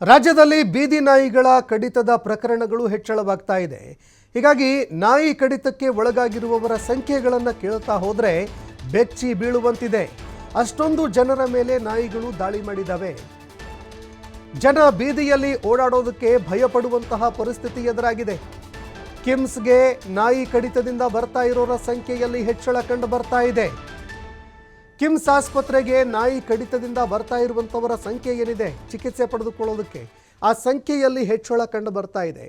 ರಾಜ್ಯದಲ್ಲಿ ಬೀದಿ ನಾಯಿಗಳ ಕಡಿತದ ಪ್ರಕರಣಗಳು ಹೆಚ್ಚಳವಾಗ್ತಾ ಇದೆ. ಹೀಗಾಗಿ ನಾಯಿ ಕಡಿತಕ್ಕೆ ಒಳಗಾಗಿರುವವರ ಸಂಖ್ಯೆಗಳನ್ನು ಕೇಳ್ತಾ ಹೋದರೆ ಬೆಚ್ಚಿ ಬೀಳುವಂತಿದೆ. ಅಷ್ಟೊಂದು ಜನರ ಮೇಲೆ ನಾಯಿಗಳು ದಾಳಿ ಮಾಡಿದವೆ. ಜನ ಬೀದಿಯಲ್ಲಿ ಓಡಾಡೋದಕ್ಕೆ ಭಯಪಡುವಂತಹ ಪರಿಸ್ಥಿತಿ ಎದುರಾಗಿದೆ. ಕಿಮ್ಸ್ಗೆ ನಾಯಿ ಕಡಿತದಿಂದ ಬರ್ತಾ ಇರೋರ ಸಂಖ್ಯೆಯಲ್ಲಿ ಹೆಚ್ಚಳ ಕಂಡು ಬರ್ತಾ ಇದೆ. ಕಿಮ್ಸ್ ಆಸ್ಪತ್ರೆಗೆ ನಾಯಿ ಕಡಿತದಿಂದ ಬರ್ತಾ ಇರುವಂಥವರ ಸಂಖ್ಯೆ ಏನಿದೆ ಚಿಕಿತ್ಸೆ ಪಡೆದುಕೊಳ್ಳೋದಕ್ಕೆ, ಆ ಸಂಖ್ಯೆಯಲ್ಲಿ ಹೆಚ್ಚಳ ಕಂಡು ಬರ್ತಾ ಇದೆ.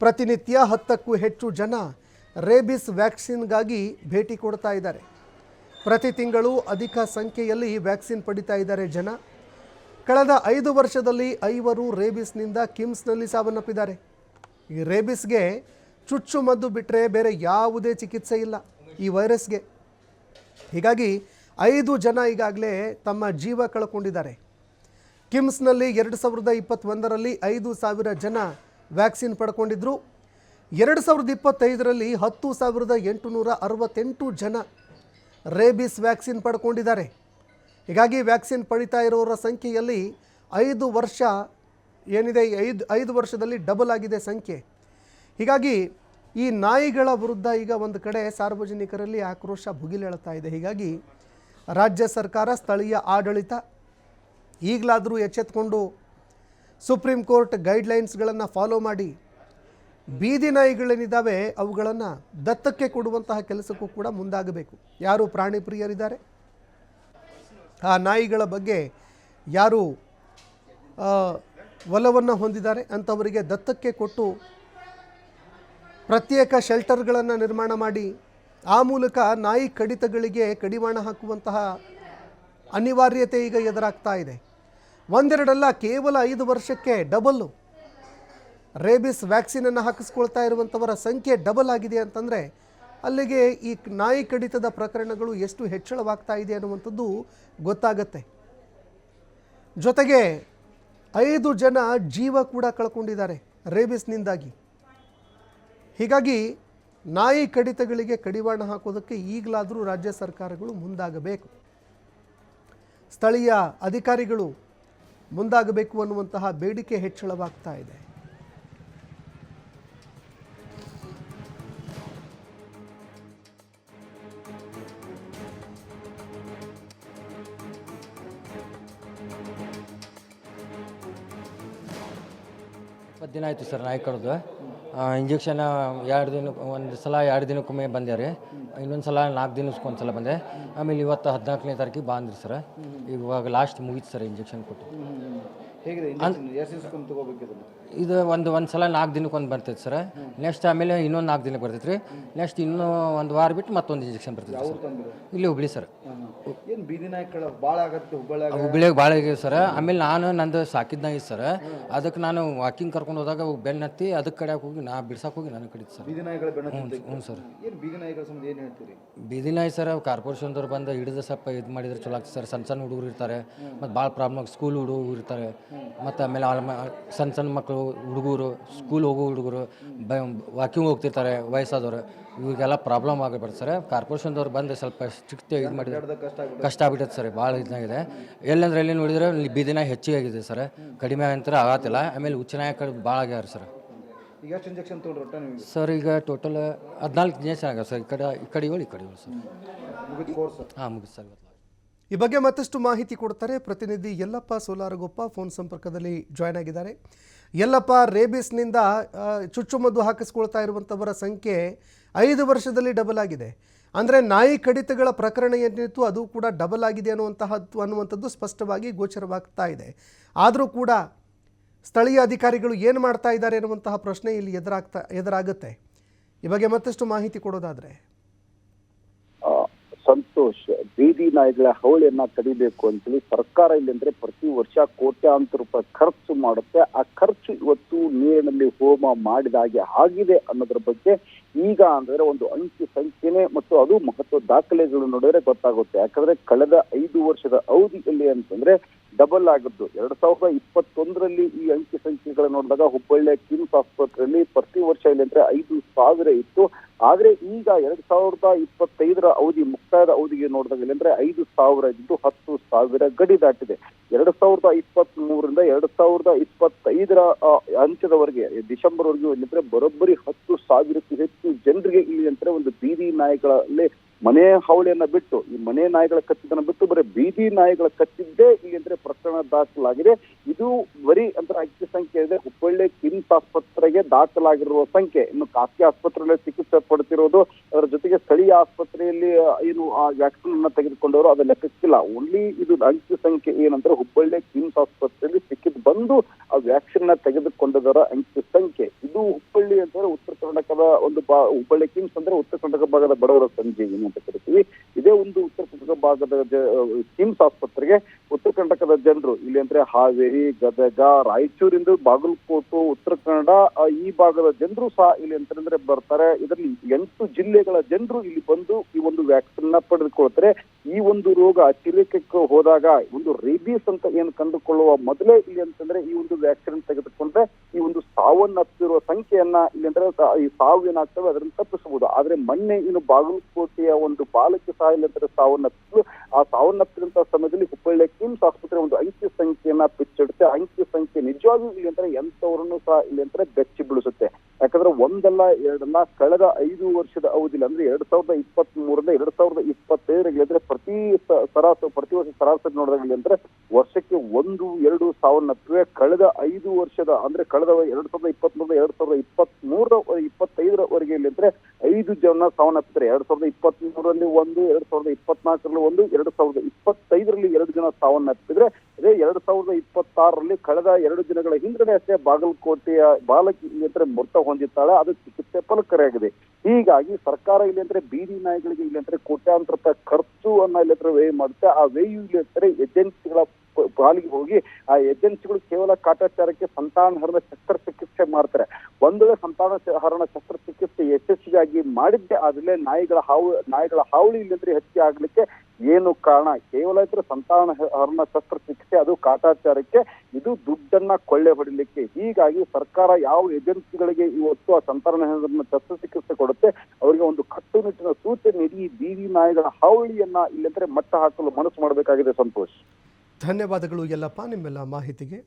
ಪ್ರತಿನಿತ್ಯ 10ಕ್ಕೂ ಹೆಚ್ಚು ಜನ ರೇಬಿಸ್ ವ್ಯಾಕ್ಸಿನ್ಗಾಗಿ ಭೇಟಿ ಕೊಡ್ತಾ ಇದ್ದಾರೆ. ಪ್ರತಿ ತಿಂಗಳು ಅಧಿಕ ಸಂಖ್ಯೆಯಲ್ಲಿ ವ್ಯಾಕ್ಸಿನ್ ಪಡಿತಾ ಇದ್ದಾರೆ ಜನ. ಕಳೆದ 5 ವರ್ಷದಲ್ಲಿ 5 ರೇಬಿಸ್ನಿಂದ ಕಿಮ್ಸ್ನಲ್ಲಿ ಸಾವನ್ನಪ್ಪಿದ್ದಾರೆ. ಈ ರೇಬಿಸ್ಗೆ ಚುಚ್ಚುಮದ್ದು ಬಿಟ್ಟರೆ ಬೇರೆ ಯಾವುದೇ ಚಿಕಿತ್ಸೆ ಇಲ್ಲ ಈ ವೈರಸ್ಗೆ. ಹೀಗಾಗಿ 5 ಜನ ಈಗಾಗಲೇ ತಮ್ಮ ಜೀವ ಕಳ್ಕೊಂಡಿದ್ದಾರೆ. ಕಿಮ್ಸ್ನಲ್ಲಿ 2021ರಲ್ಲಿ 5,000 ಜನ ವ್ಯಾಕ್ಸಿನ್ ಪಡ್ಕೊಂಡಿದ್ರು. 2025ರಲ್ಲಿ 10,868 ಜನ ರೇಬಿಸ್ ವ್ಯಾಕ್ಸಿನ್ ಪಡ್ಕೊಂಡಿದ್ದಾರೆ. ಹೀಗಾಗಿ ವ್ಯಾಕ್ಸಿನ್ ಪಡಿತಾ ಇರೋರ ಸಂಖ್ಯೆಯಲ್ಲಿ 5 ವರ್ಷ ಏನಿದೆ, 5 ವರ್ಷದಲ್ಲಿ ಡಬಲ್ ಆಗಿದೆ ಸಂಖ್ಯೆ. ಹೀಗಾಗಿ ಈ ನಾಯಿಗಳ ವಿರುದ್ಧ ಈಗ ಒಂದು ಕಡೆ ಸಾರ್ವಜನಿಕರಲ್ಲಿ ಆಕ್ರೋಶ ಭುಗಿಲೇಳ್ತಾ ಇದೆ. ಹೀಗಾಗಿ ರಾಜ್ಯ ಸರ್ಕಾರ, ಸ್ಥಳೀಯ ಆಡಳಿತ ಈಗಲಾದರೂ ಎಚ್ಚೆತ್ತುಕೊಂಡು ಸುಪ್ರೀಂ ಕೋರ್ಟ್ ಗೈಡ್ಲೈನ್ಸ್ಗಳನ್ನು ಫಾಲೋ ಮಾಡಿ ಬೀದಿ ನಾಯಿಗಳೇನಿದ್ದಾವೆ ಅವುಗಳನ್ನು ದತ್ತಕ್ಕೆ ಕೊಡುವಂತಹ ಕೆಲಸಕ್ಕೂ ಕೂಡ ಮುಂದಾಗಬೇಕು. ಯಾರು ಪ್ರಾಣಿ ಪ್ರಿಯರಿದ್ದಾರೆ, ಆ ನಾಯಿಗಳ ಬಗ್ಗೆ ಯಾರು ಒಲವನ್ನು ಹೊಂದಿದ್ದಾರೆ ಅಂಥವರಿಗೆ ದತ್ತಕ್ಕೆ ಕೊಟ್ಟು ಪ್ರತ್ಯೇಕ ಶೆಲ್ಟರ್ಗಳನ್ನು ನಿರ್ಮಾಣ ಮಾಡಿ ಆ ಮೂಲಕ ನಾಯಿ ಕಡಿತಗಳಿಗೆ ಕಡಿವಾಣ ಹಾಕುವಂತಹ ಅನಿವಾರ್ಯತೆ ಈಗ ಎದುರಾಗ್ತಾ ಇದೆ. ಒಂದೆರಡಲ್ಲ, ಕೇವಲ 5 ವರ್ಷಕ್ಕೆ ಡಬಲ್ಲು ರೇಬಿಸ್ ವ್ಯಾಕ್ಸಿನನ್ನು ಹಾಕಿಸ್ಕೊಳ್ತಾ ಇರುವಂಥವರ ಸಂಖ್ಯೆ ಡಬಲ್ ಆಗಿದೆ ಅಂತಂದರೆ ಅಲ್ಲಿಗೆ ಈ ನಾಯಿ ಕಡಿತದ ಪ್ರಕರಣಗಳು ಎಷ್ಟು ಹೆಚ್ಚಳವಾಗ್ತಾ ಇದೆ ಅನ್ನುವಂಥದ್ದು ಗೊತ್ತಾಗತ್ತೆ. ಜೊತೆಗೆ 5 ಜನ ಜೀವ ಕೂಡ ಕಳ್ಕೊಂಡಿದ್ದಾರೆ ರೇಬಿಸ್ನಿಂದಾಗಿ. ಹೀಗಾಗಿ ನಾಯಿ ಕಡಿತಗಳಿಗೆ ಕಡಿವಾಣ ಹಾಕೋದಕ್ಕೆ ಈಗಲಾದರೂ ರಾಜ್ಯ ಸರ್ಕಾರಗಳು ಮುಂದಾಗಬೇಕು, ಸ್ಥಳೀಯ ಅಧಿಕಾರಿಗಳು ಮುಂದಾಗಬೇಕು ಅನ್ನುವಂತಹ ಬೇಡಿಕೆ ಹೆಚ್ಚಳವಾಗ್ತಾ ಇದೆ. ದಿನ ಆಯಿತು ಸರ್ ನಾಯಿ ಕಡ್ದು. ಇಂಜೆಕ್ಷನ್ 2 ದಿನಕ್ಕೆ ಒಂದು ಸಲ, 2 ದಿನಕ್ಕೊಮ್ಮೆ ಬಂದೆ ರೀ. ಇನ್ನೊಂದು ಸಲ 4 ದಿನಕ್ಕೊಂದು ಸಲ ಬಂದೆ. ಆಮೇಲೆ ಇವತ್ತು 14ನೇ ತಾರೀಕಿಗೆ ಬಂದ್ರಿ ಸರ್. ಇವಾಗ ಲಾಸ್ಟ್ ಮುಗೀತು ಸರ್ ಇಂಜೆಕ್ಷನ್ ಕೊಟ್ಟು. ಇದು ಒಂದು ಸಲ 4 ದಿನಕ್ಕೊಂದು ಬರ್ತೈತೆ ಸರ್. ನೆಕ್ಸ್ಟ್ ಆಮೇಲೆ ಇನ್ನೊಂದು 4 ದಿನಕ್ಕೆ ಬರ್ತೈತೆ ರೀ. ನೆಕ್ಸ್ಟ್ ಇನ್ನೂ 1 ವಾರ ಬಿಟ್ಟು ಮತ್ತೊಂದು ಇಂಜೆಕ್ಷನ್ ಬರ್ತೈತೆ ಸರ್. ಇಲ್ಲಿ ಹುಬ್ಳಿ ಸರ್. ಹುಬ್ಳಿಯಾಗ ಭಾಳ ಆಗಿದೆ ಸರ್. ಆಮೇಲೆ ನಂದು ಸಾಕಿದ ನಾಯಿ ಸರ್, ಅದಕ್ಕೆ ನಾನು ವಾಕಿಂಗ್ ಕರ್ಕೊಂಡು ಹೋದಾಗ ಬೆನ್ನು ಹತ್ತಿ ಅದಕ್ಕೆ ಕಡೆ ಹೋಗಿ ಬಿಡ್ಸಕ್ಕೆ ಹೋಗಿ ನನಗೆ ಕಡಿತು ಸರ್. ಹ್ಞೂ ಸರ್. ಬೀದಿ ನಾಯಿ ಸರ್ ಕಾರ್ಪೊರೇಷನ್ದವ್ರು ಬಂದು ಹಿಡಿದು ಸ್ವಲ್ಪ ಇದು ಮಾಡಿದ್ರೆ ಚಲೋ ಆಗ್ತದೆ ಸರ್. ಸಣ್ಣ ಹುಡುಗರು ಇರ್ತಾರೆ, ಮತ್ತು ಭಾಳ ಪ್ರಾಬ್ಲಮ್, ಸ್ಕೂಲ್ ಹುಡುಗರು ಇರ್ತಾರೆ, ಮತ್ತು ಆಮೇಲೆ ಸಣ್ಣ ಮಕ್ಕಳು ಹುಡುಗರು, ಸ್ಕೂಲ್ ಹೋಗೋ ಹುಡುಗರು, ವಾಕಿಂಗ್ ಹೋಗ್ತಿರ್ತಾರೆ, ವಯಸ್ಸಾದವರು, ಇವಾಗೆಲ್ಲ ಪ್ರಾಬ್ಲಮ್ ಆಗಿಬಿಡ್ತು ಸರ್. ಕಾರ್ಪೊರೇಷನ್ದವ್ರು ಬಂದು ಸ್ವಲ್ಪ ಸ್ಟ್ರಿಕ್ಟ್ ಇದು ಮಾಡಿದ್ರೆ ಕಷ್ಟ ಆಗ್ಬಿಟ್ಟೈತೆ ಸರ್. ಭಾಳ ಇದಾಗಿದೆ. ಎಲ್ಲಂದ್ರೆ ಎಲ್ಲಿ ನೋಡಿದ್ರೆ ಇಲ್ಲಿ ಬೀದಿ ನಾಯಿ ಹೆಚ್ಚಿಗೆ ಆಗಿದೆ ಸರ್. ಕಡಿಮೆ ಅಂತ ಆಗತ್ತಿಲ್ಲ. ಆಮೇಲೆ ಹುಚ್ಚನಾಯಿ ಕಡೆ ಭಾಳ ಆಗ್ಯಾರ ಸರ್. ಸರ್ ಈಗ ಟೋಟಲ್ 14 ಇಂಜೆಕ್ಷನ್ ಆಗ್ಯಾವ ಸರ್. ಈ ಕಡೆ 7 ಈ ಕಡೆ 7 ಸರ್. ಹಾಂ ಮುಗಿದು ಸರ್. ಈ ಬಗ್ಗೆ ಮತ್ತಷ್ಟು ಮಾಹಿತಿ ಕೊಡ್ತಾರೆ ಪ್ರತಿನಿಧಿ ಯಲ್ಲಪ್ಪ ಸೋಲಾರಗೊಪ್ಪ. ಫೋನ್ ಸಂಪರ್ಕದಲ್ಲಿ ಜಾಯ್ನ್ ಆಗಿದ್ದಾರೆ. ಯಲ್ಲಪ್ಪ, ರೇಬಿಸ್ನಿಂದ ಚುಚ್ಚುಮದ್ದು ಹಾಕಿಸ್ಕೊಳ್ತಾ ಇರುವಂಥವರ ಸಂಖ್ಯೆ 5 ವರ್ಷದಲ್ಲಿ ಡಬಲ್ ಆಗಿದೆ. ಅಂದರೆ ನಾಯಿ ಕಡಿತಗಳ ಪ್ರಕರಣ ಏನಿತ್ತು ಅದು ಕೂಡ ಡಬಲ್ ಆಗಿದೆ ಅನ್ನುವಂಥದ್ದು ಸ್ಪಷ್ಟವಾಗಿ ಗೋಚರವಾಗ್ತಾ ಇದೆ. ಆದರೂ ಕೂಡ ಸ್ಥಳೀಯ ಅಧಿಕಾರಿಗಳು ಏನು ಮಾಡ್ತಾ ಇದ್ದಾರೆ ಅನ್ನುವಂತಹ ಪ್ರಶ್ನೆ ಇಲ್ಲಿ ಎದುರಾಗುತ್ತೆ. ಈ ಬಗ್ಗೆ ಮತ್ತಷ್ಟು ಮಾಹಿತಿ ಕೊಡೋದಾದರೆ. ಸಂತೋಷ್, ಬೀದಿ ನಾಯಿಗಳ ಹಾವಳಿಯನ್ನ ತಡಿಬೇಕು ಅಂತೇಳಿ ಸರ್ಕಾರ ಇಲ್ಲಂದ್ರೆ ಪ್ರತಿ ವರ್ಷ ಕೋಟ್ಯಾಂತರ ರೂಪಾಯಿ ಖರ್ಚು ಮಾಡುತ್ತೆ. ಆ ಖರ್ಚು ಇವತ್ತು ನೀರಿನಲ್ಲಿ ಹೋಮ ಮಾಡಿದಾಗೆ ಆಗಿದೆ ಅನ್ನೋದ್ರ ಬಗ್ಗೆ ಈಗ ಅಂದ್ರೆ ಒಂದು ಅಂಕಿ ಸಂಖ್ಯೆನೆ ಮತ್ತು ಅದು ಮಹತ್ವ ದಾಖಲೆಗಳು ನೋಡಿದ್ರೆ ಗೊತ್ತಾಗುತ್ತೆ. ಯಾಕಂದ್ರೆ ಕಳೆದ 5 ವರ್ಷದ ಅವಧಿಯಲ್ಲಿ ಅಂತಂದ್ರೆ ಡಬಲ್ ಆಗಿದ್ದು. 2021ರಲ್ಲಿ ಈ ಅಂಕಿ ಸಂಖ್ಯೆಗಳು ನೋಡಿದಾಗ ಹುಬ್ಬಳ್ಳಿಯ ಕಿಮ್ಸ್ ಆಸ್ಪತ್ರೆಯಲ್ಲಿ ಪ್ರತಿ ವರ್ಷ ಇಲ್ಲಿ ಅಂದ್ರೆ 5,000 ಇತ್ತು. ಆದ್ರೆ ಈಗ 2025ರ ಅವಧಿ ಮುಕ್ತಾಯದ ಅವಧಿಗೆ ನೋಡಿದಾಗ ಇಲ್ಲಂದ್ರೆ 5,000 ಇದ್ದು 10,000 ಗಡಿ ದಾಟಿದೆ. 2023ರಿಂದ 2025 ಅಂತ್ಯದವರೆಗೆ ಡಿಸೆಂಬರ್ ವರೆಗೂ ಇಲ್ಲಿಂದ್ರೆ ಬರೋಬ್ಬರಿ 10,000ಕ್ಕೂ ಹೆಚ್ಚು ಜನರಿಗೆ ಇಲ್ಲಿ ಅಂದ್ರೆ ಒಂದು ಬೀದಿ ನಾಯಿಗಳಲ್ಲಿ ಮನೆ ಹಾವಳಿಯನ್ನ ಬಿಟ್ಟು ಈ ಮನೆ ನಾಯಿಗಳ ಕಚ್ಚಿದನ್ನ ಬಿಟ್ಟು ಬರೀ ಬೀದಿ ನಾಯಿಗಳ ಕಚ್ಚಿದ್ದೇ ಇಲ್ಲಿ ಅಂದ್ರೆ ಪ್ರಕರಣ ದಾಖಲಾಗಿದೆ. ಇದು ಬರೀ ಅಂದ್ರೆ ಅಂಕಿ ಸಂಖ್ಯೆ ಇದೆ. ಹುಬ್ಬಳ್ಳಿ ಕಿಮ್ಸ್ ಆಸ್ಪತ್ರೆಗೆ ದಾಖಲಾಗಿರುವ ಸಂಖ್ಯೆ, ಇನ್ನು ಖಾಸಗಿ ಆಸ್ಪತ್ರೆಯಲ್ಲಿ ಚಿಕಿತ್ಸೆ ಪಡ್ತಿರೋದು, ಅದರ ಜೊತೆಗೆ ಸ್ಥಳೀಯ ಆಸ್ಪತ್ರೆಯಲ್ಲಿ ಏನು ಆ ವ್ಯಾಕ್ಸಿನ್ ಅನ್ನ ತೆಗೆದುಕೊಂಡವರು ಅದು ಲೆಕ್ಕಕ್ಕಿಲ್ಲ. ಓನ್ಲಿ ಇದು ಅಂಕಿ ಸಂಖ್ಯೆ ಏನಂದ್ರೆ ಹುಬ್ಬಳ್ಳಿ ಕಿಮ್ಸ್ ಆಸ್ಪತ್ರೆಯಲ್ಲಿ ಸಿಕ್ಕಿದ್ ಬಂದು ಆ ವ್ಯಾಕ್ಸಿನ್ ನ ತೆಗೆದುಕೊಂಡದರ ಅಂಕಿ ಸಂಖ್ಯೆ. ಇದು ಹುಬ್ಬಳ್ಳಿ ಅಂತಂದ್ರೆ ಉತ್ತರ ಕರ್ನಾಟಕದ ಒಂದು ಹುಬ್ಬಳ್ಳಿ ಕಿಮ್ಸ್ ಅಂದ್ರೆ ಉತ್ತರ ಕರ್ನಾಟಕ ಭಾಗದ ಬಡವರ ಸಂಜೀವಿನಿ ಅಂತ ಕರಿತೀವಿ. ಇದೇ ಒಂದು ಉತ್ತರ ಕರ್ನಾಟಕ ಭಾಗದ ಕಿಮ್ಸ್ ಆಸ್ಪತ್ರೆಗೆ ಉತ್ತರ ಕರ್ನಾಟಕದ ಜನರು ಇಲ್ಲಿ ಅಂದ್ರೆ ಹಾವೇರಿ, ಗದಗ, ರಾಯಚೂರಿಂದ ಬಾಗಲಕೋಟೆ, ಉತ್ತರ ಕನ್ನಡ ಈ ಭಾಗದ ಜನರು ಸಹ ಇಲ್ಲಿ ಅಂತಂದ್ರೆ ಬರ್ತಾರೆ. ಇದರಲ್ಲಿ 8 ಜಿಲ್ಲೆಗಳ ಜನರು ಇಲ್ಲಿ ಬಂದು ಈ ಒಂದು ವ್ಯಾಕ್ಸಿನ್ ನ ಪಡೆದುಕೊಳ್ತಾರೆ. ಈ ಒಂದು ರೋಗ ಚಿಲಿಕಕ್ಕೆ ಹೋದಾಗ ಒಂದು ರೇಬೀಸ್ ಅಂತ ಏನು ಕಂಡುಕೊಳ್ಳುವ ಮೊದಲೇ ಇಲ್ಲಿ ಅಂತಂದ್ರೆ ಈ ಒಂದು ವ್ಯಾಕ್ಸಿನ್ ತೆಗೆದುಕೊಂಡ್ರೆ ಈ ಒಂದು ಸಾವನ್ನಪ್ಪಿರುವ ಸಂಖ್ಯೆಯನ್ನ ಇಲ್ಲಿ ಅಂದ್ರೆ ಈ ಸಾವು ಏನಾಗ್ತವೆ ಅದನ್ನು ತಪ್ಪಿಸಬಹುದು. ಆದ್ರೆ ಮೊನ್ನೆ ಇನ್ನು ಬಾಗಲಕೋಟೆಯ ಒಂದು ಬಾಲಕಿ ಸಹ ಇಲ್ಲಿ ಅಂದ್ರೆ ಸಾವನ್ನಪ್ಪಿದ್ರು. ಆ ಸಾವನ್ನಪ್ಪಿದಂತಹ ಸಮಯದಲ್ಲಿ ಹುಬ್ಬಳ್ಳಿ ಕಿಮ್ಸ್ ಆಸ್ಪತ್ರೆ ಒಂದು ಅಂಕಿ ಸಂಖ್ಯೆಯನ್ನ ಬಿಚ್ಚಿಡುತ್ತೆ. ಅಂಕಿ ಸಂಖ್ಯೆ ನಿಜವಾಗಿಯೂ ಇಲ್ಲಿ ಅಂದ್ರೆ ಎಂತವರನ್ನು ಸಹ ಇಲ್ಲಿ ಅಂದ್ರೆ ಬೆಚ್ಚಿ ಬೀಳಿಸುತ್ತೆ. ಯಾಕಂದ್ರೆ ಒಂದಲ್ಲ ಎರಡಲ್ಲ ಕಳೆದ 5 ವರ್ಷದ ಅವಧಿಯಲ್ಲಿ ಅಂದ್ರೆ 2023ರಿಂದ 2025 ಅಂದ್ರೆ ಪ್ರತಿ ವರ್ಷ ಸರಾಸರಿ ನೋಡಿದಾಗ ಅಂದ್ರೆ ವರ್ಷಕ್ಕೆ 1-2 ಸಾವನ್ನಪ್ಪಿವೆ. ಕಳೆದ 5 ವರ್ಷದ ಅಂದ್ರೆ ಕಳೆದ 2023-2025 ಇಲ್ಲಿ ಅಂದ್ರೆ 5 ಜನ ಸಾವನ್ನಪ್ಪಿದ್ದಾರೆ. 2023ರಲ್ಲಿ 1, 2024ರಲ್ಲಿ 1, 2025ರಲ್ಲಿ 2 ಜನ ಸಾವನ್ನಪ್ಪಿದ್ರೆ, ಅದೇ 2026ರಲ್ಲಿ ಕಳೆದ 2 ದಿನಗಳ ಹಿಂದೆ ಅಷ್ಟೇ ಬಾಗಲಕೋಟೆಯ ಬಾಲಕಿ ಇಲ್ಲಿ ಅಂದ್ರೆ ಮೃತ ಹೊಂದಿದ್ದಾಳೆ. ಅದು ಚಿಕಿತ್ಸೆ ಫಲಕಾರಿಯಾಗಿದೆ. ಹೀಗಾಗಿ ಸರ್ಕಾರ ಇಲ್ಲಿ ಅಂದ್ರೆ ಬೀದಿ ನಾಯಿಗಳಿಗೆ ಇಲ್ಲಿ ಅಂದ್ರೆ ಕೋಟ್ಯಾಂತರ ರೂಪಾಯಿ ಖರ್ಚು ಅನ್ನ ಇಲ್ಲಿ ಹತ್ರ ವ್ಯಯ ಮಾಡುತ್ತೆ. ಆ ವ್ಯಯ ಇಲ್ಲಿ ಅಂದ್ರೆ ಏಜೆನ್ಸಿಗಳ ಪಾಲಿಗೆ ಹೋಗಿ ಆ ಏಜೆನ್ಸಿಗಳು ಕೇವಲ ಕಾಟಾಚಾರಕ್ಕೆ ಸಂತಾನಹರಣ ಶಸ್ತ್ರಚಿಕಿತ್ಸೆ ಮಾಡ್ತಾರೆ. ಒಂದು ವೇಳೆ ಸಂತಾನಹರಣ ಶಸ್ತ್ರಚಿಕಿತ್ಸೆ ಯಶಸ್ವಿಯಾಗಿ ಮಾಡಿದ್ದೆ ಆದ್ರೆ ನಾಯಿಗಳ ಹಾವಳಿ ಇಲ್ಲಂದ್ರೆ ಹೆಚ್ಚಿಗೆ ಆಗ್ಲಿಕ್ಕೆ ಏನು ಕಾರಣ? ಕೇವಲ ಇದ್ರೆ ಸಂತಾನಹರಣ ಶಸ್ತ್ರಚಿಕಿತ್ಸೆ, ಅದು ಕಾಟಾಚಾರಕ್ಕೆ, ಇದು ದುಡ್ಡನ್ನ ಕೊಳ್ಳೆ ಹೊಡಿಲಿಕ್ಕೆ. ಹೀಗಾಗಿ ಸರ್ಕಾರ ಯಾವ ಏಜೆನ್ಸಿಗಳಿಗೆ ಇವತ್ತು ಆ ಸಂತಾನಹರಣ ಶಸ್ತ್ರಚಿಕಿತ್ಸೆ ಕೊಡುತ್ತೆ ಅವರಿಗೆ ಒಂದು ಕಟ್ಟುನಿಟ್ಟಿನ ಸೂಚನೆ ನೀಡಿ ಬೀದಿ ನಾಯಿಗಳ ಹಾವಳಿಯನ್ನ ಇಲ್ಲಂದ್ರೆ ಮಟ್ಟ ಹಾಕಲು ಮನಸ್ಸು ಮಾಡಬೇಕಾಗಿದೆ. ಸಂತೋಷ್, ಧನ್ಯವಾದಗಳು ಯಲ್ಲಪ್ಪ ನಿಮ್ಮೆಲ್ಲ ಮಾಹಿತಿಗೆ.